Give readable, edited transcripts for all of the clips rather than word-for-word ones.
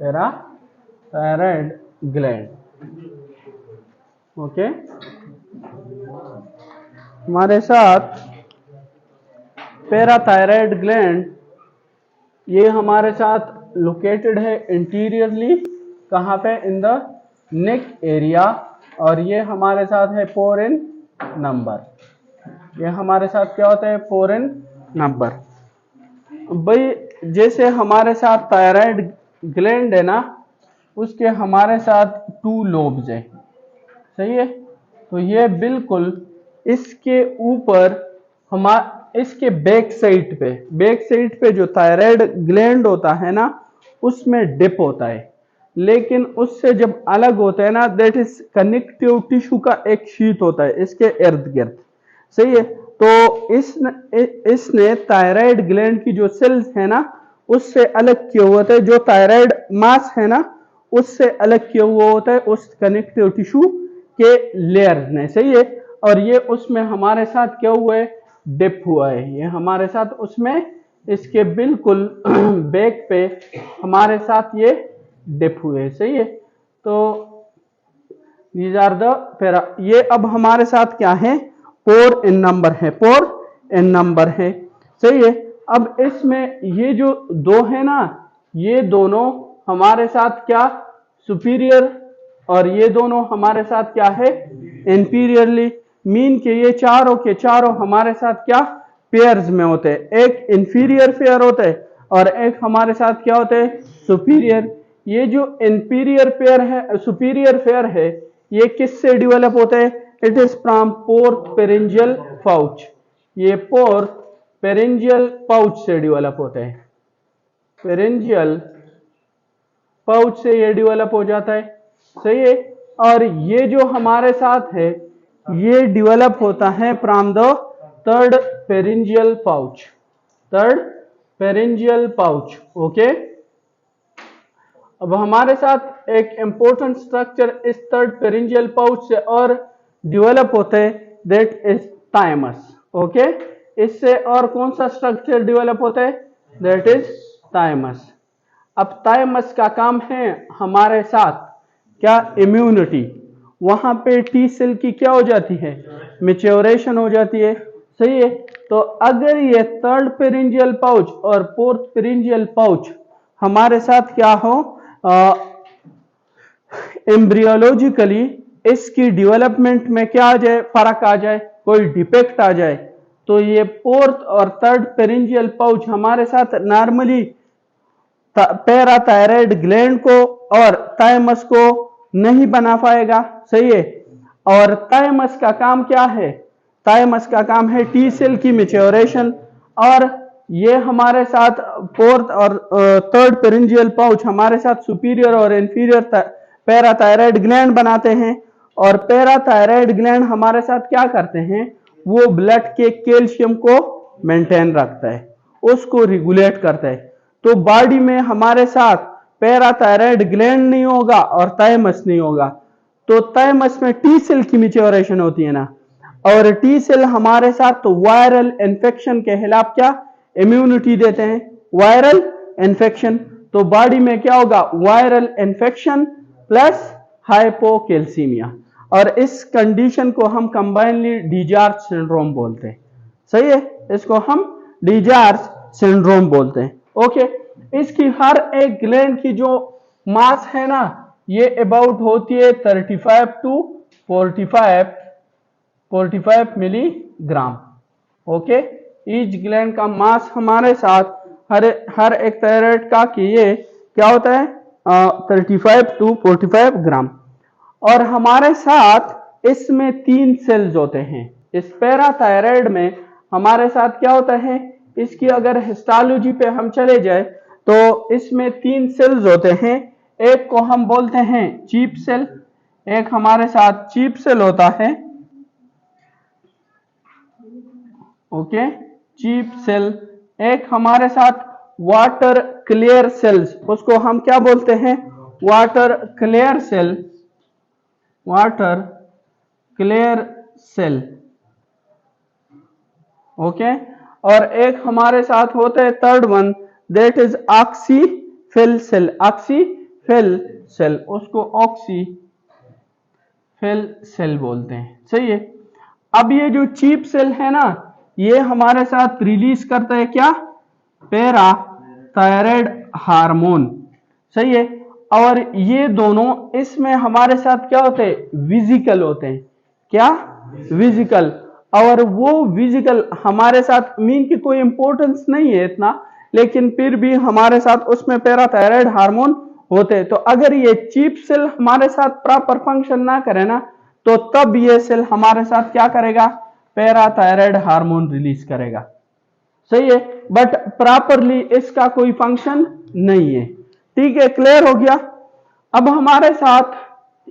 Parathyroid gland. Okay, हमारे साथ parathyroid gland ये हमारे साथ लोकेटेड है इंटीरियरली, कहाँ पे, इन द नेक एरिया, और ये हमारे साथ है 4 इन नंबर। ये हमारे साथ क्या होता है, 4 इन नंबर। भाई जैसे हमारे साथ थायराइड ग्लैंड है ना, उसके हमारे साथ 2 लोब्स है, सही है। तो ये बिल्कुल इसके ऊपर इसके बैक साइड पे जो थायराइड ग्लैंड होता है ना, उसमें डिप होता है, लेकिन उससे जब अलग होता है ना, दैट इज कनेक्टिव टिश्यू का एक शीट होता है इसके इर्द गिर्द, सही है। तो इसने थायराइड ग्लैंड की जो सेल्स है ना, उससे अलग किया हुआ होता है, जो थायराइड मास है ना, उससे अलग किया हुआ होता है उस कनेक्टिव टिश्यू के लेयर ने, सही है। और ये उसमें हमारे साथ क्या हुआ है, डिप हुआ है, ये हमारे साथ उसमें इसके बिल्कुल बैक पे हमारे साथ ये डिप हुए, सही है। तो दीज आर द पैरा, ये अब हमारे साथ क्या है, 4 इन नंबर है, 4 इन नंबर है, सही है। अब इसमें ये जो 2 है ना, ये दोनों हमारे साथ क्या, सुपीरियर, और ये दोनों हमारे साथ क्या है, इंफीरियरली। मीन के ये चारों के चारों हमारे साथ क्या, पेयर्स में होते हैं। एक इंफीरियर पेयर होता है और एक हमारे साथ क्या होता है, सुपीरियर। ये जो इंफीरियर पेयर है, सुपीरियर पेयर है, ये किससे डेवलप होता है, it is from fourth पेरिंजियल pouch. ये फोर्थ पेरिंजियल पाउच से डेवलप होता है, पेरिंजियल पाउच से ये डेवलप हो जाता है, सही है। और ये जो हमारे साथ है, ये डेवलप होता है from the third पेरिंजियल pouch, third पेरिंजियल pouch. Okay, अब हमारे साथ एक इंपॉर्टेंट स्ट्रक्चर इस थर्ड पेरिंजियल पाउच से और डेवलप होते हैं, दैट इज थाइमस। ओके, इससे और कौन सा स्ट्रक्चर डेवलप होता है, दैट इज थाइमस। अब थाइमस का काम है हमारे साथ क्या, इम्यूनिटी। वहां पे टी सेल की क्या हो जाती है, मैच्योरेशन हो जाती है, सही है। तो अगर ये थर्ड पेरिंजियल पाउच और फोर्थ पेरिंजियल पाउच हमारे साथ क्या हो, एम्ब्रियोलॉजिकली इसकी डेवलपमेंट में क्या आ जाए, फर्क आ जाए, कोई डिफेक्ट आ जाए, तो ये फोर्थ और थर्ड पेरिंजियल पाउच हमारे साथ नॉर्मली पैराथायरॉयड ग्लैंड को और थाइमस को नहीं बना पाएगा, सही है। और थाइमस का काम क्या है, थाइमस का काम है टी सेल की मैच्योरेशन, और ये हमारे साथ फोर्थ और थर्ड पेरिंजियल पाउच हमारे साथ सुपीरियर और इंफीरियर पैराथायरॉयड ग्लैंड बनाते हैं। और पैराथायरॉयड ग्लैंड हमारे साथ क्या करते हैं, वो ब्लड के कैल्शियम को मेंटेन रखता है, उसको रेगुलेट करता है। तो बॉडी में हमारे साथ पैराथायरॉयड ग्लैंड नहीं होगा और थाइमस नहीं होगा, तो थाइमस में टी सेल की मैच्योरेशन होती है ना, और टी सेल हमारे साथ तो वायरल इन्फेक्शन के खिलाफ क्या, इम्यूनिटी देते हैं, वायरल इन्फेक्शन। तो बॉडी में क्या होगा, वायरल इन्फेक्शन प्लस हाइपोकैल्सीमिया, और इस कंडीशन को हम कंबाइनली डिजार्ज सिंड्रोम बोलते हैं, सही है। इसको हम डिजार्ज सिंड्रोम बोलते हैं। ओके, इसकी हर एक ग्लैंड की जो मास है ना, ये अबाउट होती है 35 to 45 milligram. Okay, each gland का मास हमारे साथ हर एक थायराइड का कि ये क्या होता है, 35 टू 45 ग्राम। और हमारे साथ इसमें 3 सेल्स होते हैं, इस पैराथायराइड में हमारे साथ क्या होता है, इसकी अगर हिस्टोलॉजी पे हम चले जाए तो इसमें 3 सेल्स होते हैं। एक को हम बोलते हैं चीफ सेल, एक हमारे साथ चीफ सेल होता है, ओके, चीफ सेल। एक हमारे साथ वाटर क्लियर सेल्स, उसको हम क्या बोलते हैं, water clear cell, water clear cell. Okay, और एक हमारे साथ होता है third one, that is oxyphil cell, oxyphil phil cell, उसको ऑक्सी फिल सेल बोलते हैं। सही है। अब ये जो चीप सेल है ना, ये हमारे साथ रिलीज करता है क्या, पैरा थायराइड हार्मोन। सही है। और ये दोनों इसमें हमारे साथ क्या होते हैं, विजिकल होते हैं। क्या, विजिकल। और वो विजिकल हमारे साथ मीन की कोई इंपॉर्टेंस नहीं है इतना, लेकिन फिर भी हमारे साथ उसमें पैराथायराइड हार्मोन होते हैं। तो अगर ये चीप सेल हमारे साथ प्रॉपर फंक्शन ना करे ना, तो तब ये सेल हमारे साथ क्या करेगा, पैराथायराइड हार्मोन रिलीज करेगा। सही है। बट प्रॉपरली इसका कोई फंक्शन नहीं है। ठीक है, क्लियर हो गया। अब हमारे साथ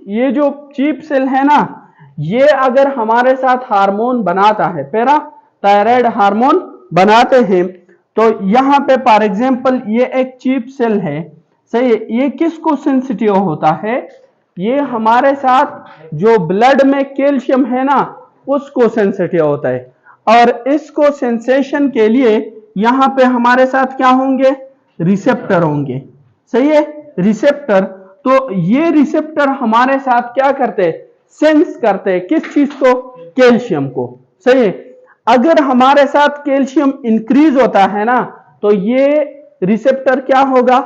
ये जो चीप सेल है ना, ये अगर हमारे साथ हार्मोन बनाता है, पैराथायराइड हार्मोन बनाते हैं, तो यहां पे फॉर एग्जांपल ये एक चीप सेल है। सही है। ये किसको सेंसिटिव होता है, ये हमारे साथ जो ब्लड में कैल्शियम है ना, उसको सेंसिटिव होता है। और इसको सेंसेशन के लिए यहां पे हमारे साथ क्या होंगे, रिसेप्टर होंगे। सही है, रिसेप्टर। तो ये रिसेप्टर हमारे साथ क्या करते हैं, सेंस करते हैं किस चीज को, कैल्शियम को। सही है। अगर हमारे साथ कैल्शियम इंक्रीज होता है ना, तो ये रिसेप्टर क्या होगा,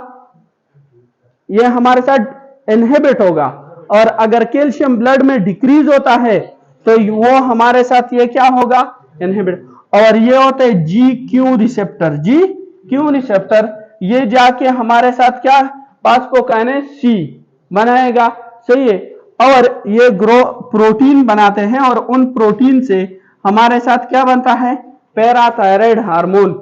ये हमारे साथ इनहिबिट होगा। और अगर कैल्शियम ब्लड में डिक्रीज होता है, तो वो हमारे साथ ये क्या होगा, इनहिबिट। और ये होते हैं G Q receptor. G Q receptor ये जाके हमारे साथ क्या, फास्फोकाइनेज सी बनाएगा। सही है। और ये ग्रो प्रोटीन बनाते हैं, और उन प्रोटीन से हमारे साथ क्या बनता है, पैराथायराइड हार्मोन।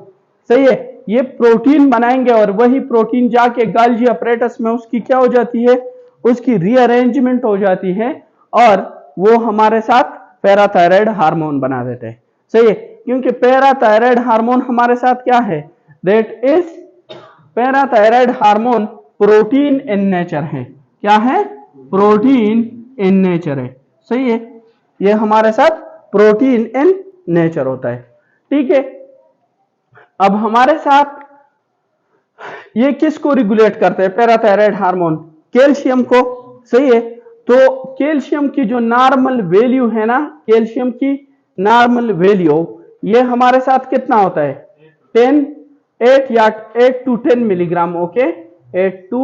सही है। ये प्रोटीन बनाएंगे, और वही प्रोटीन जाके गाल्जी अपरेटस में उसकी क्या हो जाती है, उसकी रीअरेंजमेंट हो जाती है, और वो हमारे साथ पैराथायराइड हार्मोन बना देते हैं। सही है। क्योंकि पैराथायराइड हार्मोन हमारे साथ क्या है, that is parathyroid hormone protein in nature है। क्या है, प्रोटीन इन नेचर है। सही है। ये हमारे साथ प्रोटीन इन नेचर होता है। ठीक है। अब हमारे साथ ये किसको रेगुलेट करते हैं, पैराथायराइड हार्मोन, कैल्शियम को। सही है। तो कैल्शियम की जो नॉर्मल वैल्यू है ना, कैल्शियम की नॉर्मल वैल्यू ये हमारे साथ कितना होता है, 8 to 10 milligram. Okay, 8 to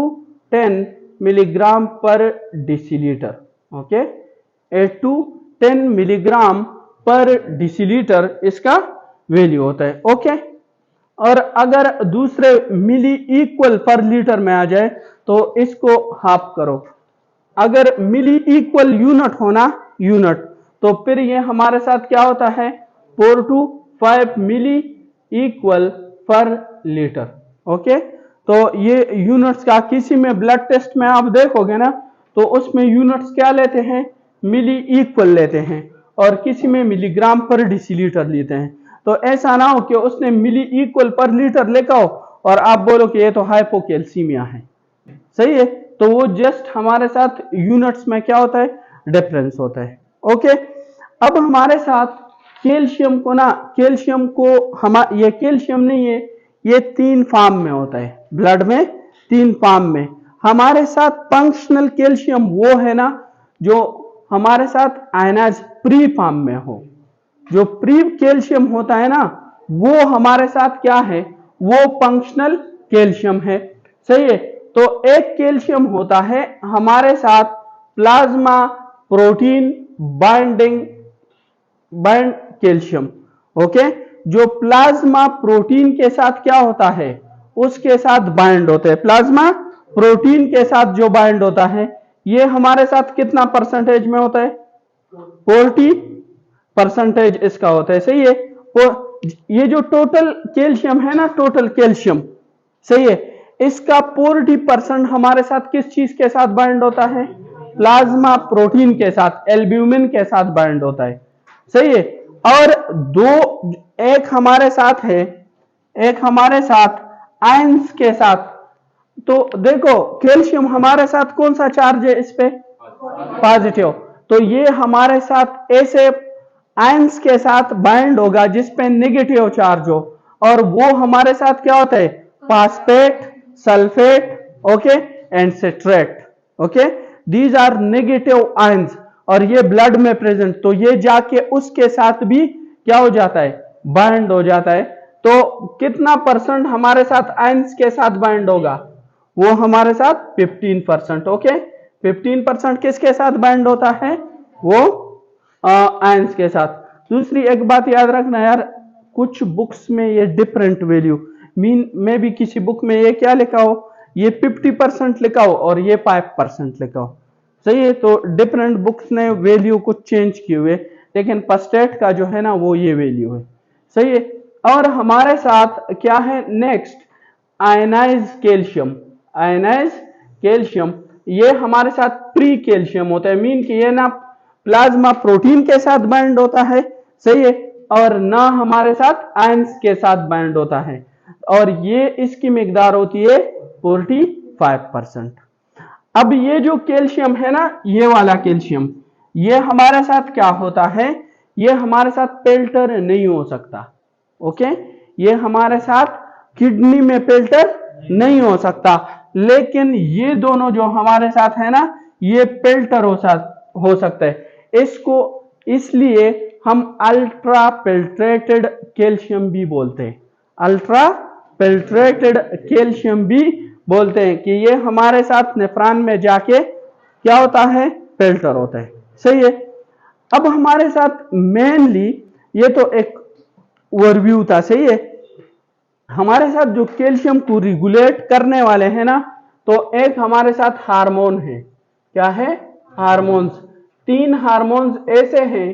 10 milligram पर डिसीलीटर। ओके, 8 to 10 मिलीग्राम पर डिसीलीटर इसका वैल्यू होता है। ओके। और अगर दूसरे मिली इक्वल पर लीटर में आ जाए, तो इसको हाफ करो। अगर मिली इक्वल यूनिट होना, यूनिट, तो फिर ये हमारे साथ क्या होता है, 4 to 5 मिली इक्वल पर लीटर। ओके। तो ये यूनिट्स का किसी में ब्लड टेस्ट में आप देखोगे ना, तो उसमें यूनिट्स क्या लेते हैं, मिली इक्वल लेते हैं, और किसी में मिलीग्राम पर डिसीलीटर लेते हैं। तो ऐसा ना हो कि उसने मिली इक्वल पर लीटर लेकर हो और आप बोलो कि ये तो हाइपोकैल्सीमिया है। सही है। तो वो जस्ट हमारे साथ यूनिट्स में क्या होता है, डिफरेंस होता है। ओके। अब हमारे साथ कैल्शियम को ना, कैल्शियम को ये कैल्शियम नहीं है, ये 3 फॉर्म में होता है ब्लड में, 3 फॉर्म में। हमारे साथ फंक्शनल कैल्शियम वो है ना, जो हमारे साथ आयनाइज प्री फॉर्म में हो। जो प्री कैल्शियम होता है ना, वो हमारे साथ क्या है, वो फंक्शनल कैल्शियम है। सही है। तो एक कैल्शियम होता है हमारे साथ plasma protein bind calcium. Okay. जो प्लाज्मा प्रोटीन के साथ क्या होता है, उसके साथ बाइंड होते हैं। प्लाज्मा प्रोटीन के साथ जो बाइंड होता है, ये हमारे साथ कितना परसेंटेज में होता है, 40% इसका होता है। सही है। ये जो टोटल कैल्शियम है ना, टोटल कैल्शियम, सही है, इसका 40% हमारे साथ किस चीज के साथ बाइंड होता है, प्लाज्मा प्रोटीन के साथ, एल्ब्यूमिन के साथ बाइंड होता है। सही है। और एक हमारे साथ है, एक हमारे साथ आयंस के साथ। तो देखो कैल्शियम हमारे साथ कौन सा चार्ज है इस पे, पॉजिटिव। तो ये हमारे साथ ऐसे आयंस के साथ बाइंड होगा जिसपे नेगेटिव चार्ज हो, और वो हमारे साथ क्या होता है, phosphate, sulphate. Okay. And citrate. Okay, these are negative ions और ये ब्लड में प्रेजेंट, तो ये जाके उसके साथ भी क्या हो जाता है, बाइंड हो जाता है। तो कितना परसेंट हमारे साथ आयंस के साथ बाइंड होगा, वो हमारे साथ 15%। ओके, 15% किसके साथ बाइंड होता है, वो आयंस के साथ। दूसरी एक बात याद रखना यार, कुछ बुक्स में ये डिफरेंट वैल्यू मीन में भी किसी बुक में ये क्या लिखा हो, ये 50% लिखा हो और ये 5% लिखा हो, सही है। तो डिफरेंट बुक्स ने वैल्यू कुछ चेंज किए हुए, लेकिन फर्स्टेट का जो है ना वो ये वैल्यू है, सही है। और हमारे साथ क्या है next, ionise calcium. Ionise calcium ये हमारे साथ प्री कैल्शियम होता है, मीन कि ये ना प्लाज्मा प्रोटीन के साथ बाइंड होता है, सही है, और ना हमारे साथ आयंस के साथ बाइंड होता है, और ये इसकी मिकदार होती है 45%। अब ये जो कैल्शियम है ना, ये वाला कैल्शियम, ये हमारे साथ क्या होता है, ये हमारे साथ पेल्टर नहीं हो सकता। ओके, ये हमारे साथ किडनी में पेल्टर नहीं हो सकता, लेकिन ये दोनों जो हमारे साथ है ना, ये पेल्टर हो सकता है। इसको इसलिए हम अल्ट्रा पेल्ट्रेटेड कैल्शियम भी बोलते हैं, अल्ट्रा पेल्ट्रेटेड कैल्शियम भी बोलते हैं, कि ये हमारे साथ नेफ्रॉन में जाके क्या होता है, पेल्टर होता है, सही है। अब हमारे साथ मेनली ये तो एक ओवरव्यू था, सही है। हमारे साथ जो कैल्शियम को रेगुलेट करने वाले हैं ना, तो एक हमारे साथ हार्मोन है, क्या है, हार्मोन्स। 3 हार्मोन्स ऐसे हैं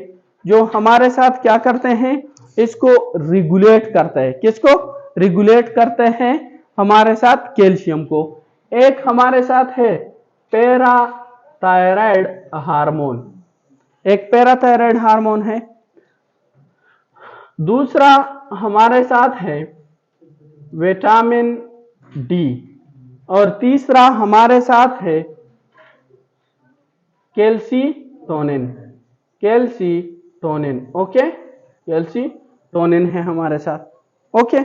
जो हमारे साथ क्या करते हैं, इसको रेगुलेट करते हैं। किसको रेगुलेट करते हैं, हमारे साथ कैल्शियम को। एक हमारे साथ है पैराथायराइड हार्मोन, एक पैराथायराइड हार्मोन है। दूसरा हमारे साथ है विटामिन डी, और तीसरा हमारे साथ है कैल्सीटोनिन। कैल्सीटोनिन, ओके, कैल्सीटोनिन है हमारे साथ। ओके,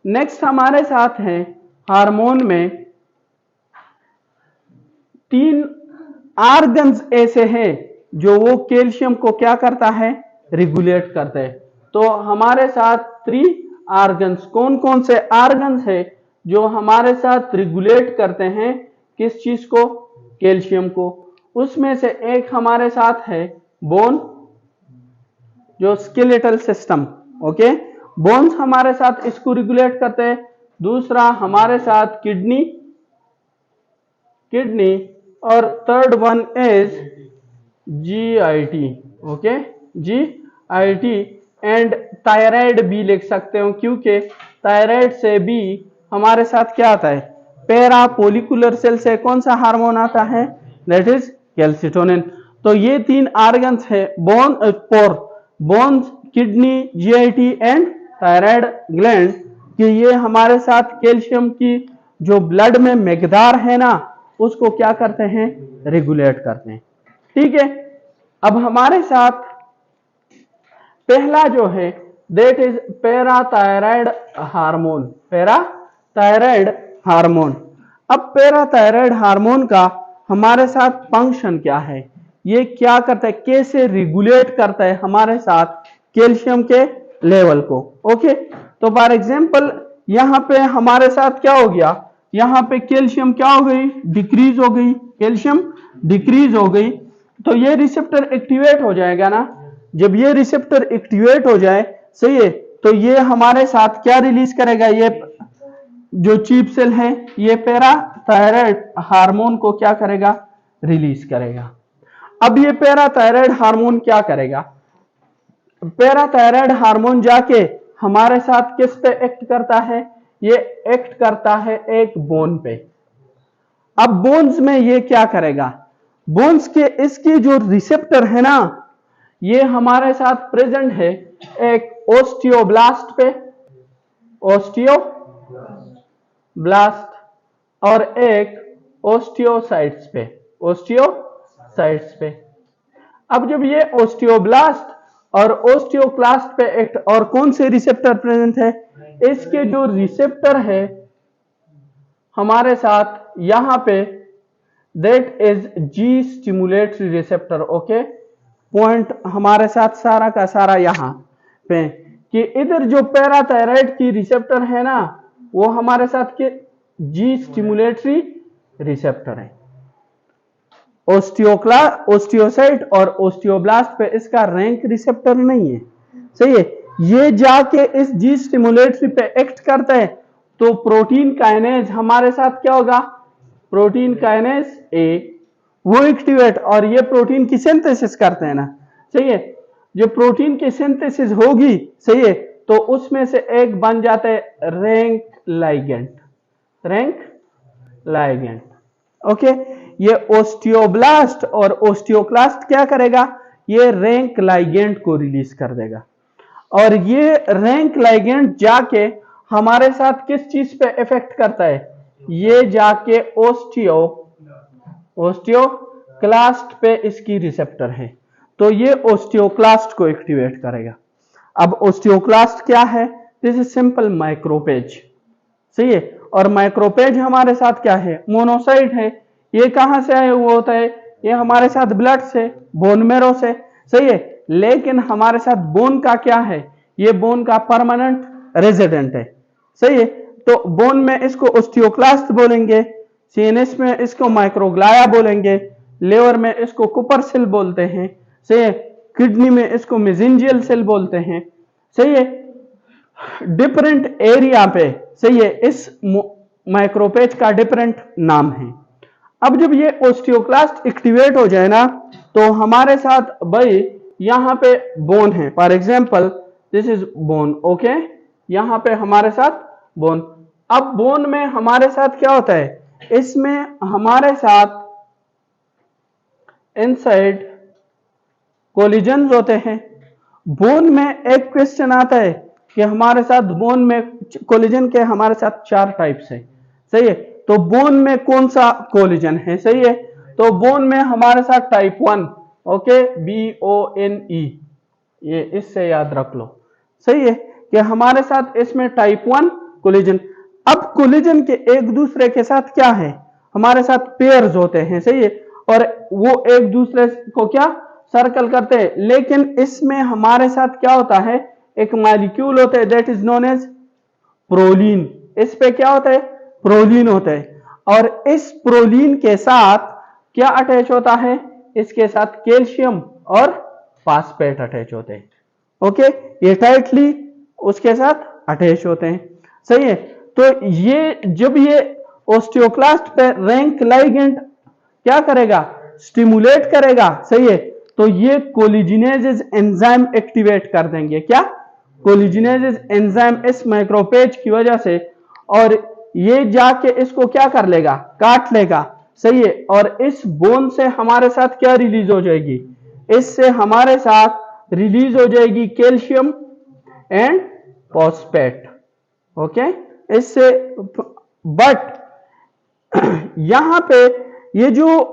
नेक्स्ट हमारे साथ है हार्मोन में 3 आर्गन्स ऐसे हैं जो वो कैल्शियम को क्या करता है, रेगुलेट करता है। तो हमारे साथ 3 आर्गन्स, कौन कौन से आर्गन्स है जो हमारे साथ रेगुलेट करते हैं किस चीज को, कैल्शियम को। उसमें से एक हमारे साथ है बोन, जो स्केलेटल सिस्टम, ओके, बोन्स हमारे साथ इसको रेगुलेट करते हैं। दूसरा हमारे साथ किडनी, और third one is GIT, okay, GIT and thyroid भी लिख सकते हो, क्योंकि थायराइड से भी हमारे साथ क्या आता है, पैरा पोलिकुलर सेल से कौन सा हार्मोन आता है, दैट इज कैल्सीटोनिन। तो ये 3 आर्गन्स है, bones, kidney, GIT and thyroid gland, कि ये हमारे साथ कैल्शियम की जो ब्लड में मिकदार है ना, उसको क्या करते हैं, रेगुलेट करते हैं, ठीक है। अब हमारे साथ पहला जो है that is parathyroid hormone, parathyroid hormone. अब पैराथायराइड हार्मोन का हमारे साथ फंक्शन क्या है, ये क्या करता है, कैसे रेगुलेट करता है हमारे साथ कैल्शियम के लेवल को। ओके, तो फॉर एग्जांपल यहां पे हमारे साथ क्या हो गया, यहां पे कैल्शियम क्या हो गई, डिक्रीज हो गई, कैल्शियम डिक्रीज हो गई। तो ये रिसेप्टर एक्टिवेट हो जाएगा ना, जब ये रिसेप्टर एक्टिवेट हो जाए, सही है, तो ये हमारे साथ क्या रिलीज करेगा, ये जो चीप सेल है ये पैराथायराइड हार्मोन को क्या करेगा, रिलीज करेगा। अब ये पैराथायराइड हार्मोन क्या करेगा, पैराथायराइड हार्मोन जाके हमारे साथ किस पे एक्ट करता है, ये एक्ट करता है एक बोन पे। अब बोन्स में ये क्या करेगा, बोन्स के इसके जो रिसेप्टर है ना, ये हमारे साथ प्रेजेंट है एक ओस्टियोब्लास्ट पे, ओस्टियोब्लास्ट, और एक ओस्टियोसाइट्स पे, ओस्टियोसाइट्स पे। अब जब ये ओस्टियोब्लास्ट और ओस्टियोक्लास्ट पे एक्ट, और कौन से रिसेप्टर प्रेजेंट है, इसके जो रिसेप्टर है हमारे साथ यहाँ पे that is G stimulatory receptor. Okay, point हमारे साथ सारा का सारा यहाँ पे कि इधर जो पैराथायराइड की रिसेप्टर है ना, वो हमारे साथ के जी स्टिमुलेटरी रिसेप्टर है। ओस्टियोसाइट और ओस्टियोब्लास्ट पे इसका रैंक रिसेप्टर नहीं है, सही है। ये जाके इस जी स्टिमुलेटरी पे एक्ट करता है, तो प्रोटीन काइनेज हमारे साथ क्या होगा, प्रोटीन काइनेज ए, वो एक्टिवेट, और ये प्रोटीन की सिंथेसिस करते हैं ना, सही है। जो प्रोटीन की सिंथेसिस होगी, सही है, तो उसमें से एक बन जाता है rank ligand, rank ligand. Okay, ये ओस्टियोब्लास्ट और ओस्टियोक्लास्ट क्या करेगा, ये रैंक लाइगेंड को रिलीज कर देगा, और ये रैंक लाइगेंड जाके हमारे साथ किस चीज पे इफेक्ट करता है, ये जाके ओस्टियोक्लास्ट पे इसकी रिसेप्टर है, तो ये ओस्टियोक्लास्ट को एक्टिवेट करेगा। अब ओस्टियोक्लास्ट क्या है, दिस इज सिंपल माइक्रोपेज, सही है। और माइक्रोपेज हमारे साथ क्या है, मोनोसाइट है। ये कहां से आया हुआ होता है, ये हमारे साथ ब्लड से, बोन मेरो से, सही है। लेकिन हमारे साथ बोन का क्या है, ये बोन का परमानेंट रेजिडेंट है, सही है। तो बोन में इसको ओस्टियोक्लास्ट बोलेंगे, सीएनएस में इसको माइक्रोग्लाया बोलेंगे, लिवर में इसको कुपर सेल बोलते हैं, सही है। किडनी में इसको मेसेंजियल सेल बोलते हैं, सही है। डिफरेंट एरिया पे, सही है, इस माइक्रोपेज का डिफरेंट नाम है। अब जब ये ओस्टियोक्लास्ट एक्टिवेट हो जाए ना, तो हमारे साथ भाई यहां पे बोन है, for example this is bone. Okay, यहां पे हमारे साथ बोन। अब बोन में हमारे साथ क्या होता है, इसमें हमारे साथ इनसाइड कोलिजन्स होते हैं। बोन में एक क्वेश्चन आता है कि हमारे साथ बोन में कोलिजन के हमारे साथ 4 टाइप्स है, सही है। तो बोन में कौन सा कोलिजन है, सही है। तो बोन में हमारे साथ टाइप 1, ओके, BONE, ये इससे याद रख लो, सही है, कि हमारे साथ इसमें टाइप 1 कोलिजन। अब कोलिजन के एक दूसरे के साथ क्या है, हमारे साथ पेयर्स होते हैं, सही है, और वो एक दूसरे को क्या सर्कल करते हैं। लेकिन इसमें हमारे साथ क्या होता है, एक मॉलिक्यूल होता है that is known as proline. इस पे क्या होता है, प्रोलीन होता है, और इस प्रोलीन के साथ क्या अटैच होता है, इसके साथ कैल्शियम और फास्फेट अटैच होते हैं। ओके, ये टाइटली उसके साथ अटैच होते हैं, सही है। तो ये जब ये ओस्टियोक्लास्ट पे रैंक लाइगेंड क्या करेगा, स्टिमुलेट करेगा, सही है। तो ये कोलिजिनेज एंजाइम एक्टिवेट कर देंगे, क्या, कोलिजिनेज एंजाइम इस माइक्रोपेज की वजह से, और ये जाके इसको क्या कर लेगा, काट लेगा, सही है। और इस बोन से हमारे साथ क्या रिलीज हो जाएगी, इससे हमारे साथ रिलीज हो जाएगी कैल्शियम एंड फॉस्फेट। ओके, इससे, बट यहां पे ये जो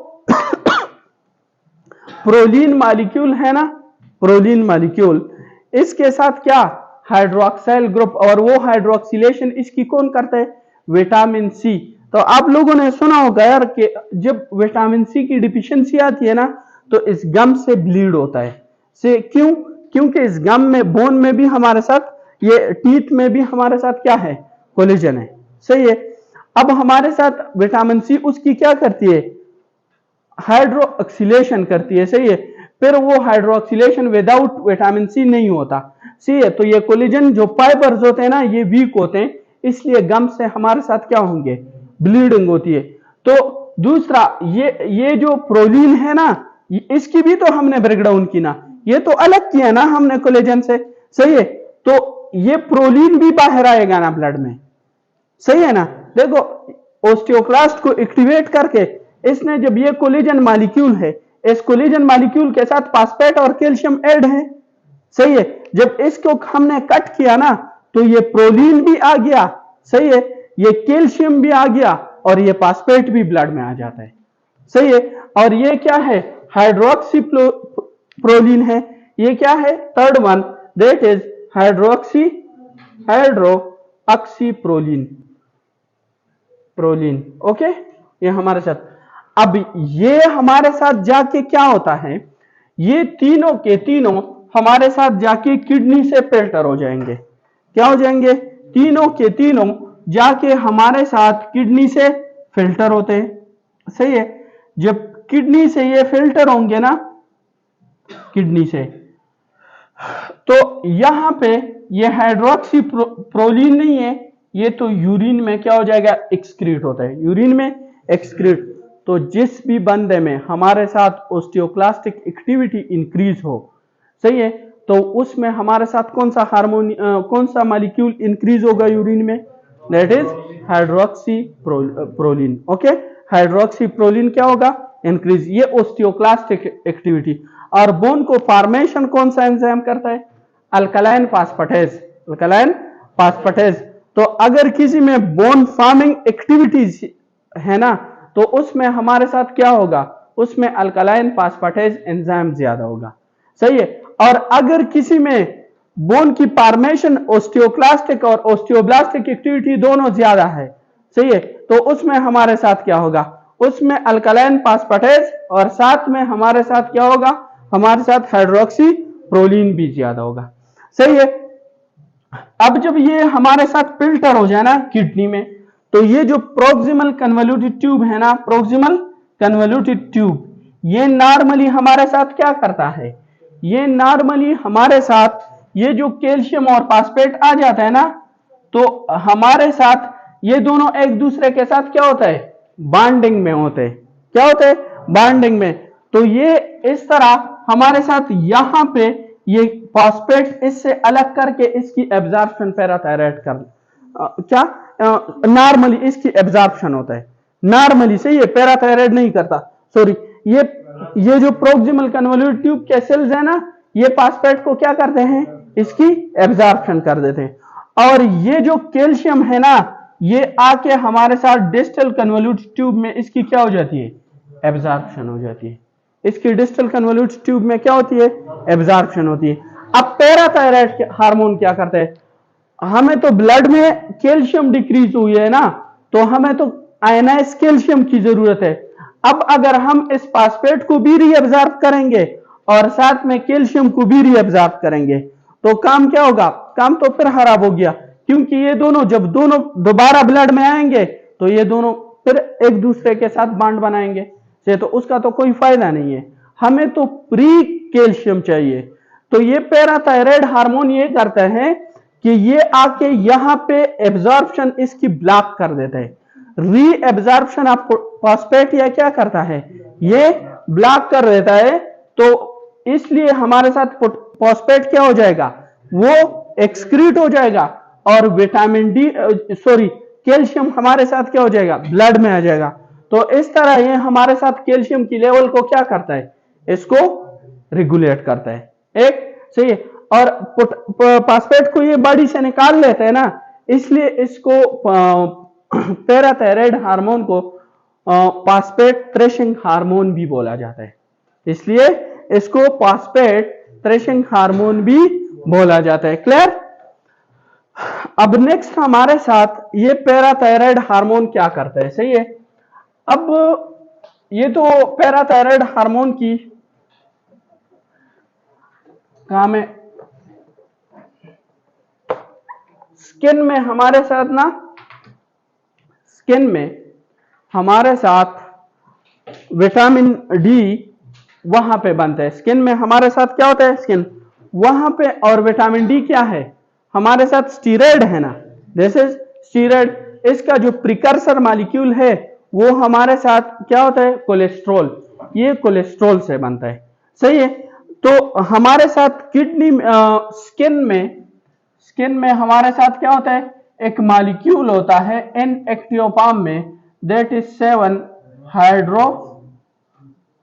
प्रोलीन मॉलिक्यूल है ना, प्रोलीन मॉलिक्यूल, इसके साथ क्या, हाइड्रोक्साइल ग्रुप, और वो हाइड्रोक्सिलेशन इसकी कौन करता है, विटामिन सी। तो आप लोगों ने सुना होगा यार कि जब विटामिन सी की डिफिशियंसी आती है ना, तो इस गम से ब्लीड होता है, से क्यों, क्योंकि इस गम में, बोन में भी हमारे साथ, ये टीथ में भी हमारे साथ क्या है, कोलेजन है, सही है। अब हमारे साथ विटामिन सी उसकी क्या करती है, हाइड्रोक्सिलेशन करती है, सही है। फिर वो हाइड्रोक्सिलेशन विदाउट विटामिन सी नहीं होता, सही है। तो ये कोलेजन जो फाइबर्स होते हैं ना, ये वीक होते हैं, इसलिए गम से हमारे साथ क्या होंगे, ब्लीडिंग होती है। तो दूसरा, ये जो प्रोलीन है ना, इसकी भी तो हमने ब्रेकडाउन की ना, ये तो अलग किया ना हमने कोलेजन से, सही है। तो ये प्रोलीन भी बाहर आएगा ना ब्लड में, सही है ना। देखो, ओस्टियोक्लास्ट को एक्टिवेट करके इसने, जब ये कोलेजन मॉलिक्यूल है, इस कोलेजन मॉलिक्यूल के साथ फास्फेट और कैल्शियम ऐड है, सही है। जब इसको हमने कट किया ना, तो ये प्रोलीन भी आ गया, सही है, ये कैल्शियम भी आ गया, और ये फास्फेट भी ब्लड में आ जाता है, सही है। और ये क्या है, हाइड्रोक्सी प्रोलीन है। ये क्या है, third one, that is hydroxy proline, okay. ये हमारे साथ, अब ये हमारे साथ जाके क्या होता है, ये तीनों के तीनों हमारे साथ जाके किडनी से फिल्टर हो जाएंगे। क्या हो जाएंगे? तीनों के तीनों जाके हमारे साथ किडनी से फिल्टर होते हैं, सही है। जब किडनी से ये फिल्टर होंगे ना, किडनी से, तो यहां पे ये हाइड्रोक्सी प्रोलीन नहीं है, ये तो यूरिन में क्या हो जाएगा, एक्सक्रीट होता है, यूरिन में एक्सक्रीट। तो जिस भी बंदे में हमारे साथ ओस्टियोक्लास्टिक एक्टिविटी इंक्रीज हो, सही है, तो उसमें हमारे साथ कौन सा हार्मोन, कौन सा मॉलिक्यूल इंक्रीज होगा यूरिन में, that is hydroxy proline. Okay, hydroxy proline क्या होगा, इंक्रीज, ये ओस्टियोक्लास्टिक एक्टिविटी। और बोन को फॉर्मेशन कौन सा एंजाइम करता है, अल्कलाइन फास्फेटेज, अल्कलाइन फास्फेटेज। तो अगर किसी में बोन फॉर्मिंग एक्टिविटीज है ना, तो उसमें हमारे साथ क्या होगा, उसमें अल्कलाइन फास्फेटेज एंजाइम ज्यादा होगा, सही है। और अगर किसी में बोन की फॉर्मेशन ओस्टियोक्लास्टिक और ओस्टियोब्लास्टिक एक्टिविटी दोनों ज्यादा है, सही है, तो उसमें हमारे साथ क्या होगा, उसमें अल्कलाइन फास्फेटेज और साथ में हमारे साथ क्या होगा, हमारे साथ हाइड्रोक्सी प्रोलीन भी ज्यादा होगा, सही है। अब जब ये हमारे साथ फिल्टर हो जाए ना किडनी में, तो ये जो प्रोक्सिमल कन्वोल्यूटेड ट्यूब है ना, प्रोक्सिमल कन्वोल्यूटेड ट्यूब, ये नॉर्मली हमारे साथ क्या करता है, ये नॉर्मली हमारे साथ ये जो कैल्शियम और फास्फेट आ जाता है ना, तो हमारे साथ ये दोनों एक दूसरे के साथ क्या होता है, बॉन्डिंग में होते हैं, क्या होते हैं, बॉन्डिंग में। तो ये इस तरह हमारे साथ यहां पे ये फास्फेट इससे अलग करके इसकी एब्जॉर्प्शन पैराथायराइड कर, क्या नॉर्मली इसकी एब्जॉर्प्शन होता है, नॉर्मली से ये पैराथायराइड नहीं करता, सॉरी, ये जो प्रोक्सिमल कन्वोल्यूटेड ट्यूब के सेल्स है ना, ये फास्फेट को क्या करते हैं, इसकी एब्जॉर्प्शन कर देते हैं। और ये जो कैल्शियम है ना, ये आके हमारे साथ डिस्टल कन्वोल्यूटेड ट्यूब में इसकी क्या हो जाती है, एब्जॉर्प्शन हो जाती है, इसकी डिस्टल कन्वोल्यूटेड ट्यूब में क्या होती है, एब्जॉर्प्शन होती है। अब पैराथायराइड हार्मोन क्या करते हैं, हमें तो ब्लड में कैल्शियम डिक्रीज हुई है ना, तो हमें तो आयनाइज कैल्शियम की जरूरत है। अब अगर हम इस फास्फेट को भी रीअब्जॉर्ब करेंगे और साथ में कैल्शियम को भी रीअब्जॉर्ब करेंगे, तो काम क्या होगा, काम तो फिर खराब हो गया, क्योंकि ये दोनों जब दोनों दोबारा ब्लड में आएंगे तो ये दोनों फिर एक दूसरे के साथ बॉन्ड बनाएंगे, तो उसका तो कोई फायदा नहीं है, हमें तो प्री कैल्शियम चाहिए। तो ये पैराथायराइड हार्मोन ये करता है कि ये आके यहां पे एब्जॉर्प्शन इसकी ब्लॉक कर देता है, री एब्जॉर्प्शन ऑफ फास्फेट या क्या करता है, ये ब्लॉक कर देता है। तो इसलिए हमारे साथ फास्फेट क्या हो जाएगा, वो एक्सक्रीट हो जाएगा और विटामिन डी, सॉरी, कैल्शियम हमारे साथ क्या हो जाएगा, ब्लड में आ जाएगा। तो इस तरह ये हमारे साथ कैल्शियम की लेवल को क्या करता है, इसको रेगुलेट करता है, एक सही है। और फास्फेट को ये बॉडी से निकाल लेते हैं ना, इसलिए इसको पैराथायराइड हार्मोन को फास्फेट थ्रेशिंग हार्मोन भी बोला जाता है, इसलिए इसको फास्फेट थ्रेशिंग हार्मोन भी बोला जाता है। क्लियर? अब नेक्स्ट हमारे साथ ये पैराथायराइड हार्मोन क्या करता है, सही है। अब ये तो पैराथायराइड हार्मोन की काम है, स्किन में हमारे साथ ना, स्किन में हमारे साथ विटामिन डी वहां पे बनता है, स्किन में हमारे साथ क्या होता है, स्किन वहां पे, और विटामिन डी क्या है, हमारे साथ स्टीरॉयड है ना, जैसे स्टीरॉयड, इसका जो प्रिकर्सर मॉलिक्यूल है वो हमारे साथ क्या होता है, कोलेस्ट्रॉल, ये कोलेस्ट्रॉल से बनता है, सही है। तो हमारे साथ किडनी, स्किन में हमारे साथ क्या होता है, एक मॉलिक्यूल होता है इन एक्टियोफॉर्म में, that is 7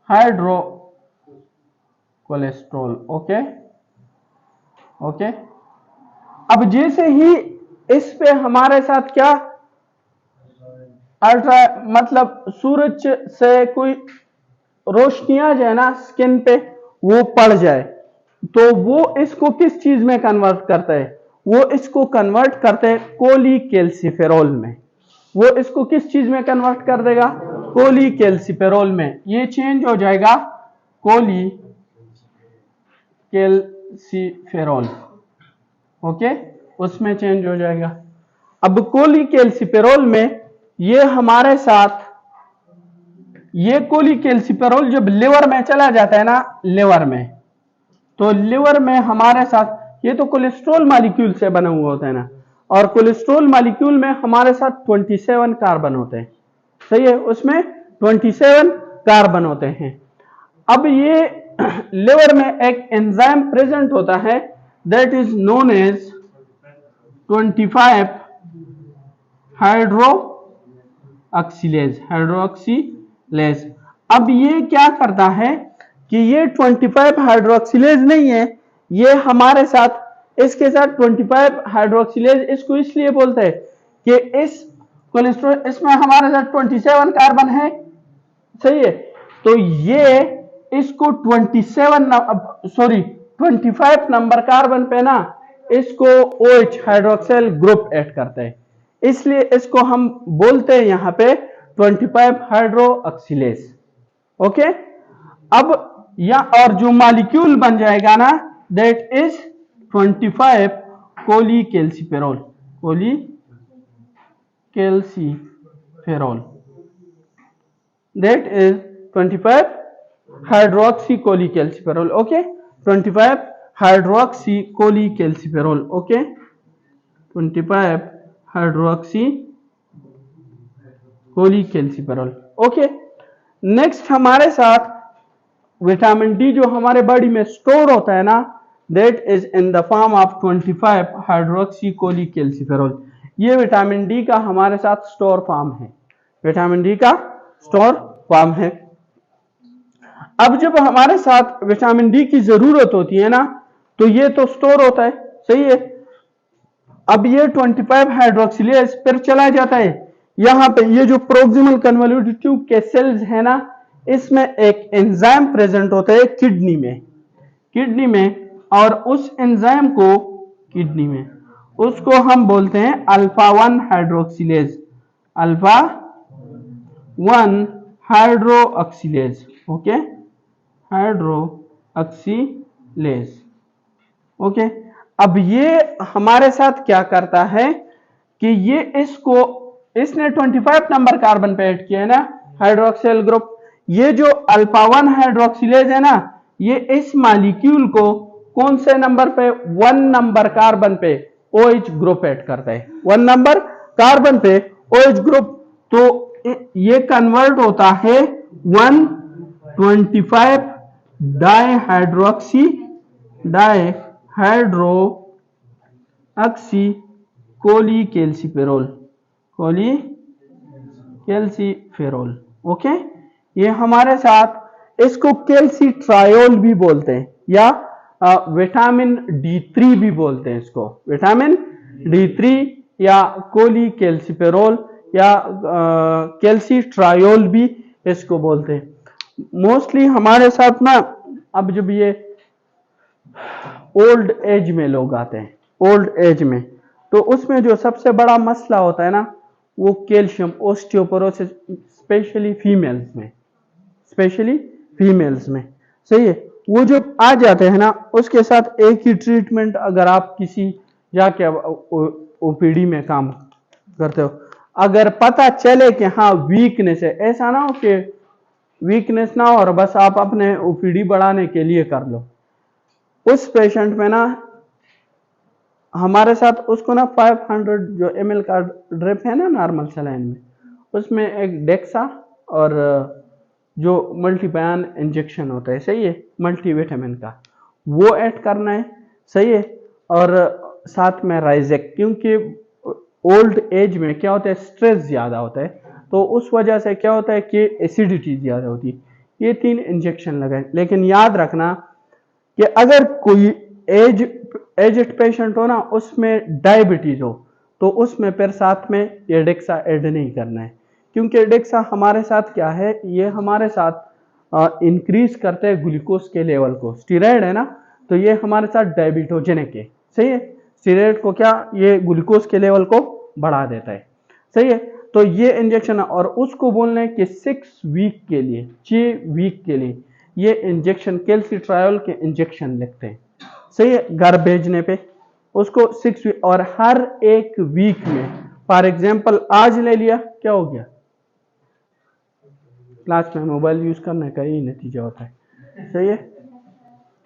hydro cholesterol. Okay okay, अब जैसे ही इस पे हमारे साथ क्या, अल्ट्रा मतलब सूरज से कोई रोशनियां जो है ना स्किन पे वो पड़ जाए, तो वो इसको किस चीज में कन्वर्ट करता है, वो इसको कन्वर्ट करते हैं कोलीकैल्सिफेरॉल में, वो इसको किस चीज में कन्वर्ट कर देगा, कोलीकैल्सिफेरॉल में ये चेंज हो जाएगा कोलीकैल्सिफेरॉल, ओके, उसमें चेंज हो जाएगा। अब कोलीकैल्सिफेरॉल में ये हमारे साथ ये कोलीकैल्सिफेरॉल जब लिवर में चला जाता है ना, लिवर में, तो लिवर में हमारे साथ ये तो कोलेस्ट्रॉल मॉलिक्यूल से बना हुआ होता है ना, और कोलेस्ट्रॉल मॉलिक्यूल में हमारे साथ 27 कार्बन होते हैं, सही है, उसमें 27 कार्बन होते हैं। अब ये लिवर में एक एंजाइम प्रेजेंट होता है that is known as 25 hydroxylase. अब ये क्या करता है कि ये 25 हाइड्रोक्सिलेज नहीं है, ये हमारे साथ इसके साथ 25 हाइड्रोक्सिलेज इसको इसलिए बोलते हैं कि इस कोलेस्ट्रॉल इसमें हमारे साथ 27 कार्बन है, सही है, तो ये इसको 25 नंबर कार्बन पे ना इसको OH हाइड्रोक्सिल ग्रुप ऐड करते हैं, इसलिए इसको हम बोलते हैं यहां पे 25 हाइड्रोक्सिलेज, ओके। अब या और जो मॉलिक्यूल बन जाएगा ना that is 25 कोलीकैल्सिफेरॉल, that is 25 hydroxycholecalciferol, okay, 25 hydroxycholecalciferol, okay, 25 hydroxycholecalciferol, okay। Next हमारे साथ विटामिन डी जो हमारे बॉडी में स्टोर होता है ना that is in the form of 25 हाइड्रोक्सीकोलीकैल्सिफेरॉल। ये विटामिन डी का हमारे साथ स्टोर फॉर्म है, विटामिन डी का स्टोर फॉर्म है। अब जब हमारे साथ विटामिन डी की जरूरत होती है ना तो ये तो स्टोर होता है, सही है। अब ये 25 हाइड्रोक्सिलेज फिर चला जाता है यहां पे, ये जो प्रोक्सिमल कन्वोल्यूटेड ट्यूब के सेल्स है ना इसमें एक एंजाइम प्रेजेंट होता है किडनी में, और उस एंजाइम को किडनी में उसको हम बोलते हैं alpha 1 hydroxylase, alpha 1 hydroxylase, okay, hydroxylase, okay. अब ये हमारे साथ क्या करता है कि ये इसने 25 नंबर कार्बन पे ऐड किया है ना हाइड्रोक्सिल ग्रुप, ये जो अल्फा 1 हाइड्रोक्सिलेज है ना ये इस मॉलिक्यूल को कौन से नंबर पे 1 नंबर कार्बन पे OH ग्रुप ऐड करता है, 1 नंबर कार्बन पे OH ग्रुप, तो ये कन्वर्ट होता है 125 कोलीकैल्सिफेरॉल, ओके। ये हमारे साथ इसको कैल्सिट्रायोल भी बोलते हैं या विटामिन D3 भी बोलते हैं, इसको विटामिन D3 या कोलीकैल्सिफेरॉल या कैल्सिट्रायोल भी इसको बोलते हैं। मोस्टली हमारे साथ ना अब जब ये ओल्ड एज में लोग आते हैं, ओल्ड एज में, तो उसमें जो सबसे बड़ा मसला होता है ना वो कैल्शियम ओस्टियोपोरोसिस, स्पेशली फीमेल्स में, सही है। वो जो आ जाते हैं ना उसके साथ एक ही ट्रीटमेंट अगर आप किसी जाके OPD में काम करते हो, अगर पता चले कि हाँ वीकनेस है, ऐसा ना हो कि वीकनेस ना हो और बस आप अपने OPD बढ़ाने के लिए कर लो, उस पेशेंट में ना हमारे साथ उसको ना 500 जो ml का ड्रिप है ना नॉर्मल सलाइन में, उसमें एक डेक्सा और जो मल्टीपैन इंजेक्शन होता है, सही है, मल्टीविटामिन का, वो ऐड करना है, सही है, और साथ में राइजेक, क्योंकि ओल्ड एज में क्या होता है स्ट्रेस ज्यादा होता है, तो उस वजह से क्या होता है कि एसिडिटी ज्यादा होती है। ये 3 इंजेक्शन लगाए, लेकिन याद रखना कि अगर कोई एज्ड पेशेंट हो ना उसमें डायबिटीज हो तो उसमें फिर साथ में ये डेक्सा ऐड नहीं करना है, क्योंकि डेक्सा हमारे साथ क्या है, ये हमारे साथ इंक्रीज करते हैं ग्लूकोज के लेवल को, स्टीरॉयड है ना, तो ये हमारे साथ डायबिटोजेनिक है, सही है, स्टीरॉयड को क्या ये ग्लूकोज के लेवल को बढ़ा देता है, सही है। तो ये इंजेक्शन है और उसको बोलना है कि 6 वीक के लिए, 6 वीक के लिए ये इंजेक्शन कैल्सिट्रायोल के इंजेक्शन लिखते हैं, सही है, घर भेजने पे उसको 6 वीक। और हर एक वीक में, फॉर एग्जाम्पल आज ले लिया, क्या हो गया, क्लास में मोबाइल यूज करने का यही नतीजा होता है, सही है।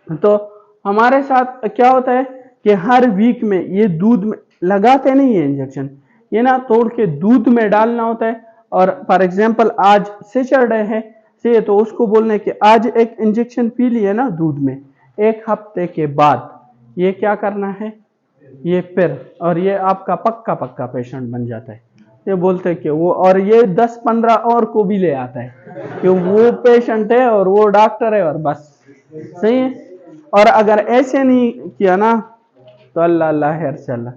तो हमारे साथ क्या होता है कि हर वीक में ये दूध में लगाते नहीं है इंजेक्शन, ये ना तोड़ के दूध में डालना होता है। और फॉर एग्जाम्पल आज सैटरडे है, सही है, तो उसको बोलने कि आज एक इंजेक्शन पी लिए ना दूध में, 1 हफ्ते के बाद ये क्या करना है, ये फिर, और ये आपका पक्का पक्का पेशेंट बन जाता है। ये बोलते हैं कि वो, और ये 10-15 और को भी ले आता है कि वो पेशेंट है और वो डॉक्टर है और बस, सही है। और अगर ऐसे नहीं किया ना तो अल्लाह अल्लाह खैर चला,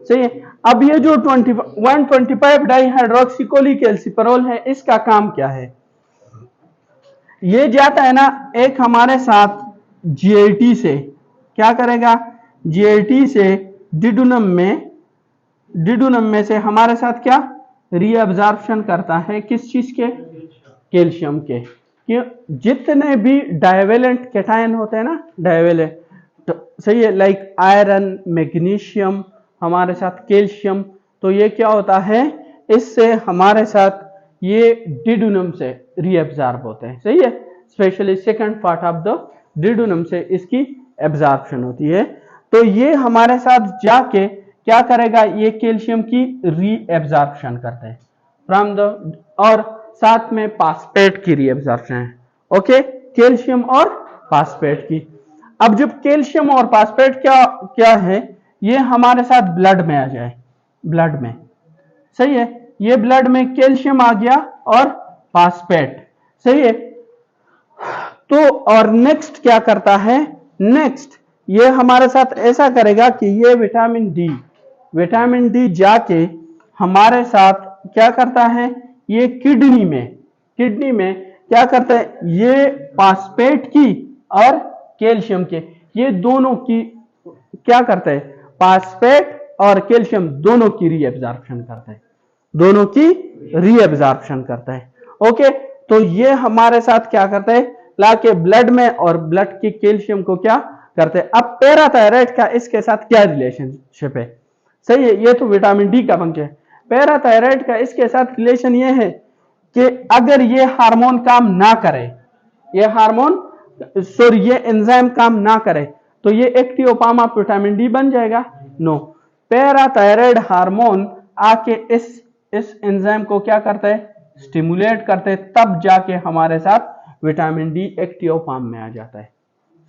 सही है। अब ये जो 125 डाइहाइड्रोक्सीकोलीकैल्सिफेरॉल है, इसका काम क्या है, ये जाता है ना एक हमारे साथ जीआईटी से, क्या करेगा, जीआईटी से डिडुनम में से हमारे साथ क्या रीअब्जॉर्प्शन करता है, किस चीज के, कैल्शियम के। कि जितने भी डाइवेलेंट कैटायन होते हैं ना, डाइवेलेंट, तो सही है, लाइक आयरन, मैग्नीशियम, हमारे साथ कैल्शियम, तो ये क्या होता है, इससे हमारे साथ ये डिडुनम से रीअब्जॉर्ब होते हैं, सही है। Specially second part of the duodenum से इसकी एब्जॉर्प्शन होती है। तो ये हमारे साथ जाके क्या करेगा, ये कैल्शियम की रीअब्जॉर्प्शन करते हैं फ्रॉम द, और साथ में फास्फेट की रीअब्जॉर्प्शन है, ओके, कैल्शियम और फास्फेट की। अब जब कैल्शियम और फास्फेट क्या है, ये हमारे साथ ब्लड में आ जाए, ब्लड में, सही है, ये ब्लड में कैल्शियम आ गया और फास्फेट, सही है। तो और नेक्स्ट क्या करता है, नेक्स्ट ये हमारे साथ ऐसा करेगा कि ये विटामिन डी जाके हमारे साथ क्या करता है, ये किडनी में क्या करता है, ये फास्फेट की और कैल्शियम के, ये दोनों की क्या करता है, फास्फेट और कैल्शियम दोनों की रीअब्जॉर्प्शन करता है, दोनों की रीअब्जॉर्प्शन करता है, ओके। तो ये हमारे साथ क्या करता है, लाके ब्लड में, और ब्लड की कैल्शियम को क्या करते हैं। अब पैराथायराइड का इसके साथ क्या रिलेशनशिप है, सही है, ये तो विटामिन डी का फंक्शन है। पैराथायराइड का इसके साथ रिलेशन ये है कि अगर ये हार्मोन काम ना करे, ये एंजाइम काम ना करे, तो ये एक्टियोफॉर्म ऑफ विटामिन डी बन जाएगा, नो। पैराथायराइड हार्मोन आके इस एंजाइम को क्या करता है, स्टिमुलेट करते हैं, तब जाके हमारे साथ विटामिन डी एक्टियोफॉर्म में आ जाता है,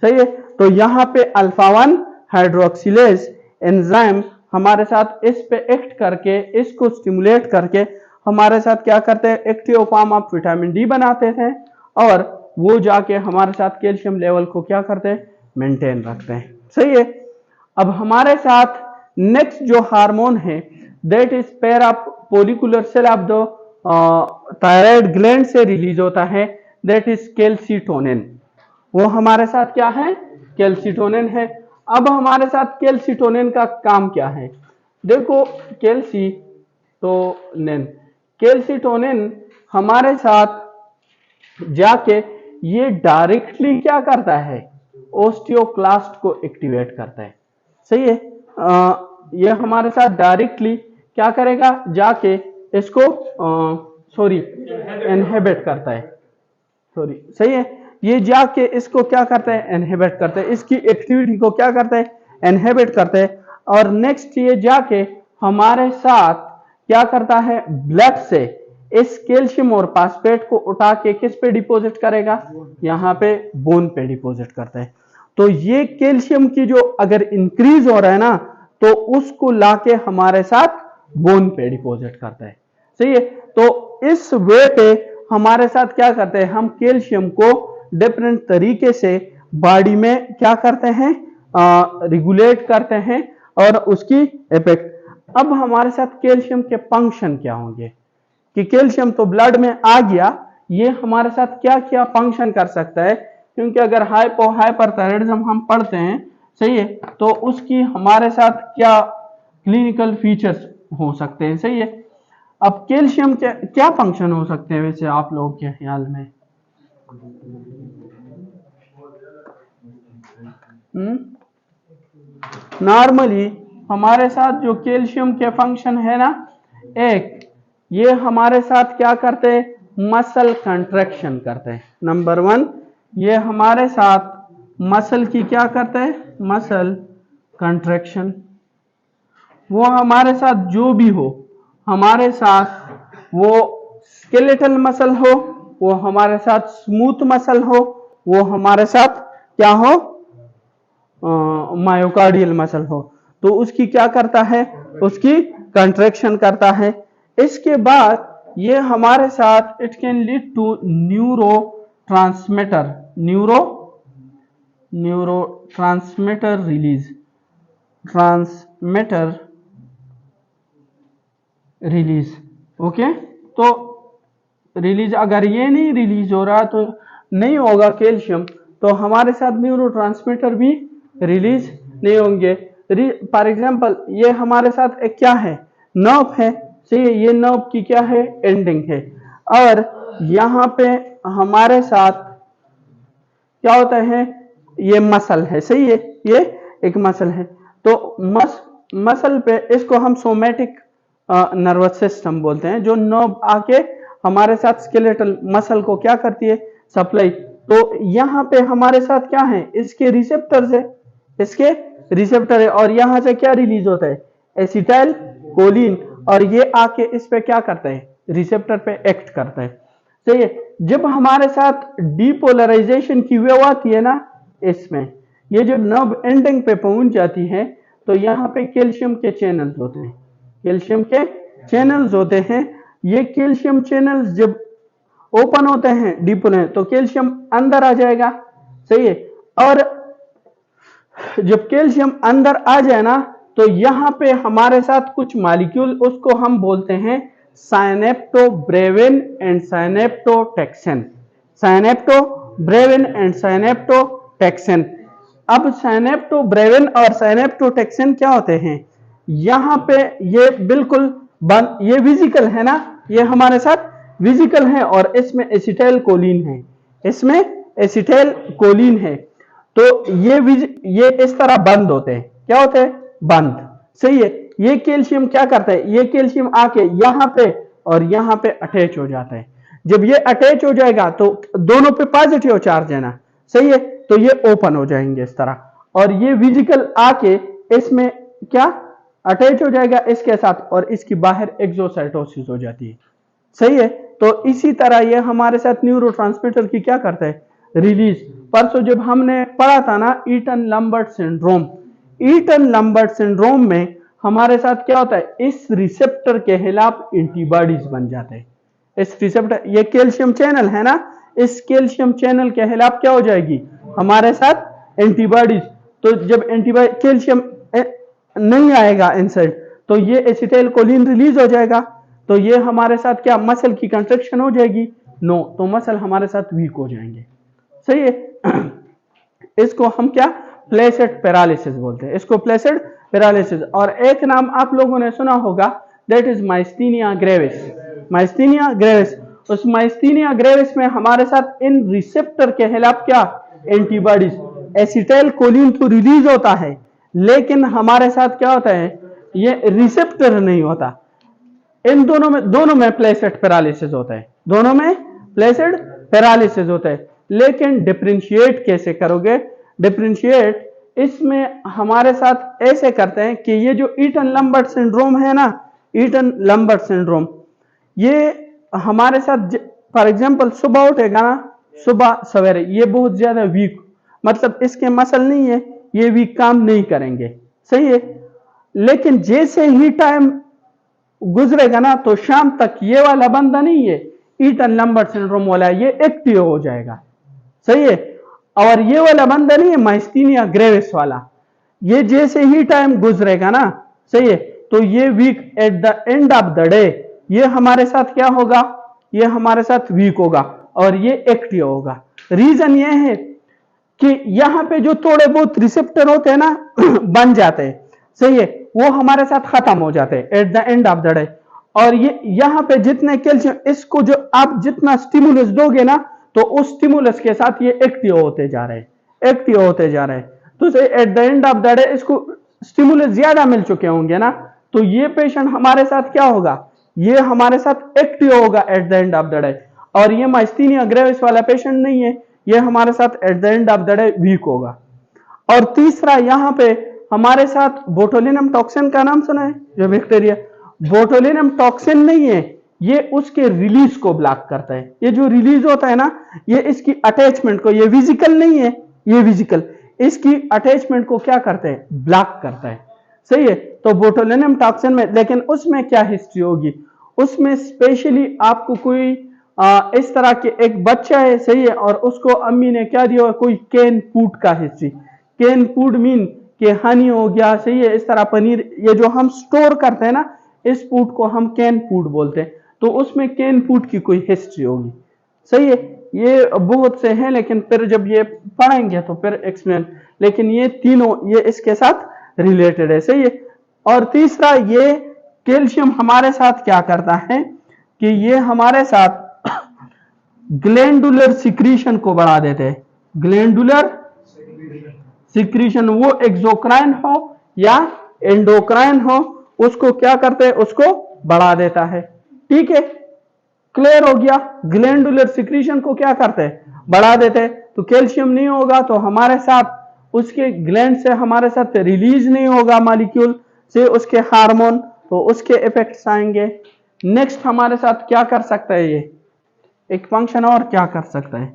सही है। तो यहां पे अल्फा 1 हाइड्रोक्सिलेज एंजाइम हमारे साथ इस पे एक्ट करके, इसको स्टिमुलेट करके हमारे साथ क्या करते हैं, एक्टियोफॉर्म ऑफ विटामिन डी बनाते थे, और वो जाके हमारे साथ कैल्शियम लेवल को क्या करते हैं, मेंटेन रखते हैं, सही है। अब हमारे साथ नेक्स्ट जो हार्मोन है, that is para follicular cell of the thyroid gland से रिलीज होता है, दैट इज कैल्सिटोनिन। वो हमारे साथ क्या है, कैल्सिटोनिन है। अब हमारे साथ कैल्सिटोनिन का काम क्या है, देखो, कैल्सिटोनिन हमारे साथ जाके ये डायरेक्टली क्या करता है, ओस्टियोक्लास्ट को एक्टिवेट करता है, सही है। ये हमारे साथ डायरेक्टली क्या करेगा, जाके इसको इनहिबिट करता है, सही है। ये जाके इसको क्या करता है, इनहिबिट करता है, इसकी एक्टिविटी को क्या करता है, इनहिबिट करता है। और नेक्स्ट ये जाके हमारे साथ क्या करता है, ब्लड से इस कैल्शियम और फास्फेट को उठा के किस पे डिपॉजिट करेगा, यहाँ पे बोन पे डिपॉजिट करता है। तो ये कैल्शियम की जो अगर इंक्रीज हो रहा है ना, तो उसको लाके हमारे साथ बोन पे डिपॉजिट करता है, सही है। तो इस वे पे हमारे साथ क्या करते हैं, हम कैल्शियम को डिफरेंट तरीके से बॉडी में क्या करते हैं, रेगुलेट करते हैं और उसकी इफेक्ट। अब हमारे साथ कैल्शियम के फंक्शन क्या होंगे, कि कैल्शियम तो ब्लड में आ गया, ये हमारे साथ क्या क्या फंक्शन कर सकता है, क्योंकि अगर हाइपरथायराइडिज्म हम पढ़ते हैं, सही है, तो उसकी हमारे साथ क्या क्लिनिकल फीचर्स हो सकते हैं, सही है। अब कैल्शियम के क्या फंक्शन हो सकते हैं वैसे आप लोगों के ख्याल में? नॉर्मली हमारे साथ जो कैल्शियम के फंक्शन है ना, एक ये हमारे साथ क्या करते हैं, मसल कंट्रैक्शन करते हैं। नंबर 1 ये हमारे साथ मसल की क्या करते हैं, मसल कंट्रैक्शन। वो हमारे साथ जो भी हो, हमारे साथ वो स्केलेटल मसल हो, वो हमारे साथ स्मूथ मसल हो, वो हमारे साथ क्या हो, मायोकार्डियल मसल हो, तो उसकी क्या करता है, उसकी कंट्रैक्शन करता है। इसके बाद ये हमारे साथ it can lead to neurotransmitter, neurotransmitter release. Okay, तो रिलीज अगर ये नहीं रिलीज हो रहा तो नहीं होगा कैल्शियम, तो हमारे साथ न्यूरोट्रांसमीटर भी रिलीज नहीं होंगे। फॉर एग्जांपल ये हमारे साथ एक क्या है, नर्व है, सही है, ये नर्व की क्या है, एंडिंग है, और यहाँ पे हमारे साथ क्या होता है, ये मसल है, सही है, ये एक मसल है। तो मसल पे इसको हम सोमैटिक नर्वस सिस्टम बोलते हैं, जो नर्व आके हमारे साथ स्केलेटल मसल को क्या करती है, सप्लाई। तो यहाँ पे हमारे साथ क्या है, इसके रिसेप्टर्स है, इसके रिसेप्टर है, और यहाँ से क्या रिलीज होता है, एसिटाइल कोलिन, और ये आके इस पे क्या करता है, रिसेप्टर पे एक्ट करता है। सही है, जब हमारे साथ डीपोलराइजेशन की वेव आती है ना, इसमें ये जब नर्व एंडिंग पे पहुंच जाती है, तो यहाँ पे कैल्शियम के चैनल्स होते हैं, कैल्शियम के चैनल्स होते हैं। ये कैल्शियम चैनल्स जब ओपन होते हैं डीपोलर, तो कैल्शियम अंदर आ जाएगा, सही है, और जब कैल्शियम अंदर आ जाए ना, तो यहाँ पे हमारे साथ कुछ मॉलिक्यूल, उसको हम बोलते हैं साइनेप्टोब्रेविन एंड साइनेप्टोटेक्सिन, साइनेप्टोब्रेविन एंड साइनेप्टोटेक्सिन। अब साइनेप्टोब्रेविन और साइनेप्टोटेक्सिन क्या होते हैं, यहाँ पे ये बिल्कुल बंद, ये विजिकल है ना, ये हमारे साथ विजिकल है, और इसमें एसिटाइल कोलिन है, इसमें एसिटाइल कोलिन है। तो ये इस तरह बंद होते हैं, क्या होते हैं, बंद, सही है। ये कैल्शियम क्या करता है, ये कैल्शियम आके यहाँ पे और यहाँ पे अटैच हो जाता है। जब ये अटैच हो जाएगा तो दोनों पे पॉजिटिव चार्ज है ना, सही है, तो ये ओपन हो जाएंगे इस तरह, और ये विजिकल आके इसमें क्या अटैच हो जाएगा इसके साथ, और इसकी बाहर एक्सोसाइटोसिस हो जाती है, सही है। तो इसी तरह ये हमारे साथ न्यूरोट्रांसमीटर की क्या करता है, रिलीज। परसों जब हमने पढ़ा था ना eaten Lambert syndrome, eaten Lambert syndrome में हमारे साथ क्या होता है, इस रिसेप्टर के खिलाफ एंटीबॉडीज बन जाते हैं। इस रिसेप्टर, ये कैल्शियम चैनल है ना, इस कैल्शियम चैनल के खिलाफ क्या हो जाएगी, हमारे साथ एंटीबॉडीज। तो जब एंटीबॉडी कैल्शियम नहीं आएगा इनसाइड, तो ये एसिटाइल कोलिन रिलीज हो जाएगा, तो ये हमारे साथ क्या, मसल की कंट्रैक्शन हो जाएगी, नो, तो मसल हमारे साथ वीक हो जाएंगे, सही है। इसको हम क्या, प्लेसेड पैरालिसिस बोलते हैं, इसको प्लेसेड पैरालिसिस। और एक नाम आप लोगों ने सुना होगा, that is myasthenia gravis, myasthenia gravis. उस माइस्थीनिया ग्रेविस में हमारे साथ इन रिसेप्टर के खिलाफ क्या, एंटीबॉडीज, एसिटाइल कोलिन तो रिलीज होता है, लेकिन हमारे साथ क्या होता है, ये रिसेप्टर नहीं होता। इन दोनों में प्लेसेड पैरालिसिस होता है, दोनों में प्लेसेड पैरालिसिस होता है। लेकिन डिफरेंशिएट कैसे करोगे, डिफरेंशिएट इसमें हमारे साथ ऐसे करते हैं कि ये जो ईटन लंबर्ट सिंड्रोम है ना, ईटन लंबर्ट सिंड्रोम, ये हमारे साथ फॉर एग्जांपल सुबह उठेगा ना, सुबह सवेरे ये बहुत ज्यादा वीक, मतलब इसके मसल नहीं है, ये वीक काम नहीं करेंगे, सही है। लेकिन जैसे ही टाइम गुजरेगा ना, तो शाम तक ये वाला बंदा नहीं है, ईटन लंबर्ट सिंड्रोम वाला, ये एक्टिव हो जाएगा, सही है। और ये वाला बंदा नहीं है, माइस्थीनिया ग्रेविस वाला, ये जैसे ही टाइम गुजरेगा ना, सही है, तो ये weak at the end of the day, ये हमारे साथ क्या होगा, ये हमारे साथ वीक होगा और ये एक्टिव होगा। रीजन ये है कि यहां पे जो थोड़े बहुत रिसेप्टर होते हैं ना बन जाते हैं, सही है, वो हमारे साथ खत्म हो जाते हैं eight the end of the day. और ये यहाँ पे जितने कैल्शियम, इसको जो आप जितना स्टिमुलस दोगे ना, तो उस स्टिमुलस के साथ ये एक्टिव होते जा रहे हैं, एक्टिव होते जा रहे हैं। तो eight the end of the day इसको स्टिमुलस ज्यादा मिल चुके होंगे ना, तो ये पेशेंट हमारे साथ क्या होगा, ये हमारे साथ एक्टिव होगा eight the end of the day. और ये माइस्थीनिया ग्रेविस वाला पेशेंट नहीं है, ये हमारे साथ at the end of the day weak होगा। और तीसरा यहाँ पे हमारे साथ बोटुलिनम टॉक्सिन का नाम सुना है, जो बैक्टीरिया, बोटुलिनम टॉक्सिन नहीं है, ये उसके रिलीज को ब्लॉक करता है। ये जो रिलीज होता है ना, ये इसकी अटैचमेंट को, ये विजिकल नहीं है, ये विजिकल, इसकी अटैचमेंट को क्या करते हैं, ब्लॉक करता है। सही है। तो बोटुलिनम टॉक्सिन में, लेकिन उसमें क्या हिस्ट्री होगी, उसमें स्पेशली आपको कोई इस तरह के एक बच्चा है, सही है, और उसको अम्मी ने क्या दिया, कोई कैन फूड का हिस्ट्री। कैन फूड मीन कि हनी हो गया, सही है, इस तरह पनीर, ये जो हम स्टोर करते हैं ना, इस फूड को हम कैन फूड बोलते हैं। तो उसमें कैन फूड की कोई हिस्ट्री होगी। सही है। ये बहुत से हैं, लेकिन फिर जब ये पढ़ेंगे तो फिर एक्सप्लेन, लेकिन ये तीनों ये इसके साथ रिलेटेड है। सही है। और तीसरा, ये कैल्शियम हमारे साथ क्या करता है कि ये हमारे साथ ग्लैंडुलर सिक्रीशन को बढ़ा देते हैं। ग्लैंडुलर सिक्रीशन, वो एक्सोक्राइन हो या एंडोक्राइन हो, उसको क्या करते हैं, उसको बढ़ा देता है। ठीक है, क्लियर हो गया। ग्लैंडुलर सिक्रीशन को क्या करते हैं, बढ़ा देते हैं। तो कैल्शियम नहीं होगा तो हमारे साथ उसके ग्लैंड से हमारे साथ रिलीज नहीं होगा मॉलिक्यूल से उसके हार्मोन, तो उसके इफेक्ट्स आएंगे। नेक्स्ट हमारे साथ क्या कर सकता है, ये एक फंक्शन और क्या कर सकता है,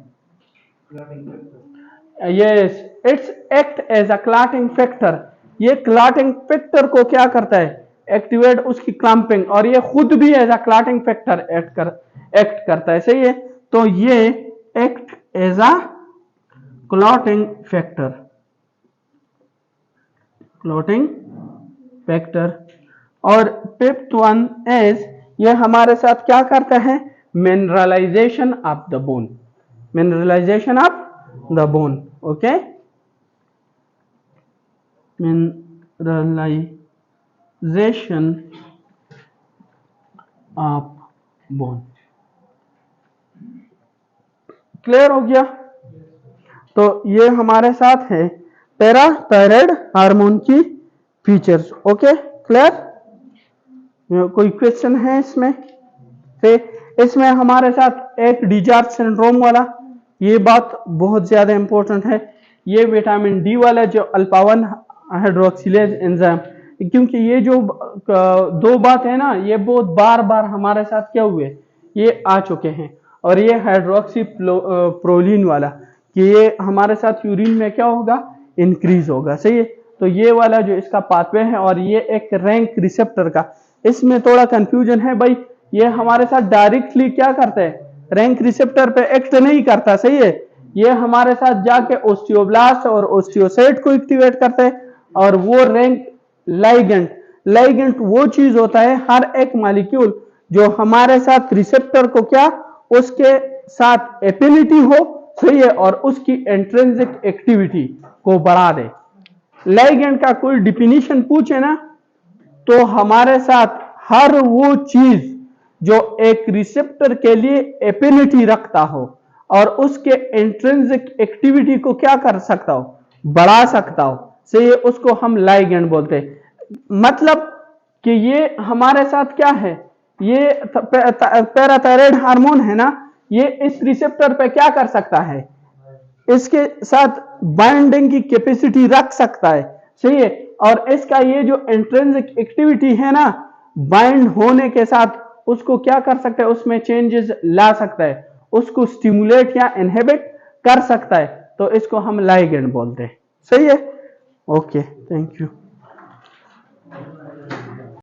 yes, it's act as a clotting factor. ये क्लॉटिंग फैक्टर को क्या करता है, एक्टिवेट उसकी क्लम्पिंग, और ये खुद भी as a clotting factor act करता है। सही है। तो ये act as a clotting factor, clotting factor. और फिफ्थ वन इज, ये हमारे साथ क्या करता है, mineralisation of the bone, mineralisation of the bone. Okay, mineralisation of bone. Clear हो गया। तो ये हमारे साथ है पैराथायराइड हार्मोन की फीचर्स। Okay, clear. कोई क्वेश्चन है इसमें से? इसमें हमारे साथ एक डिजार्ज सिंड्रोम वाला, ये बात बहुत ज्यादा इंपॉर्टेंट है। ये विटामिन डी वाला जो अल्फा 1 हाइड्रोक्सिलेज एंजाइम, क्योंकि ये जो दो बात है ना, ये बहुत बार बार हमारे साथ क्या हुए, ये आ चुके हैं। और ये हाइड्रोक्सी प्रोलिन वाला, कि ये हमारे साथ यूरिन में क्या होगा, इंक्रीज होगा। सही है। तो ये वाला जो इसका पाथवे है, और ये एक रैंक रिसेप्टर का, इसमें थोड़ा कंफ्यूजन है भाई। ये हमारे साथ डायरेक्टली क्या करता है, रैंक रिसेप्टर पे एक्ट नहीं करता। सही है। ये हमारे साथ जाके ओस्टियोब्लास्ट और ओस्टियोसाइट को एक्टिवेट करता है। और वो रैंक लाइगेंट, लाइगेंट वो चीज होता है, हर एक मॉलिक्यूल जो हमारे साथ रिसेप्टर को क्या, उसके साथ एफिनिटी हो, सही है, और उसकी इंट्रिंसिक एक्टिविटी को बढ़ा दे। लाइगेंट का कोई डिफिनीशन पूछे ना, तो हमारे साथ हर वो चीज जो एक रिसेप्टर के लिए एफिनिटी रखता हो और उसके इंट्रिंसिक एक्टिविटी को क्या कर सकता हो, बढ़ा सकता हो, से ये उसको हम लाइगेंड बोलते हैं। मतलब कि ये हमारे साथ क्या है, ये पैराथायराइड हार्मोन है ना, ये इस रिसेप्टर पे क्या कर सकता है, इसके साथ बाइंडिंग की कैपेसिटी रख सकता है। सही है। और इसका ये जो इंट्रिंसिक एक्टिविटी है ना, बाइंड होने के साथ उसको क्या कर सकता है, उसमें चेंजेस ला सकता है, उसको स्टिमुलेट या इनहिबिट कर सकता है। तो इसको हम लाइगेंड बोलते हैं। सही है। Okay, thank you.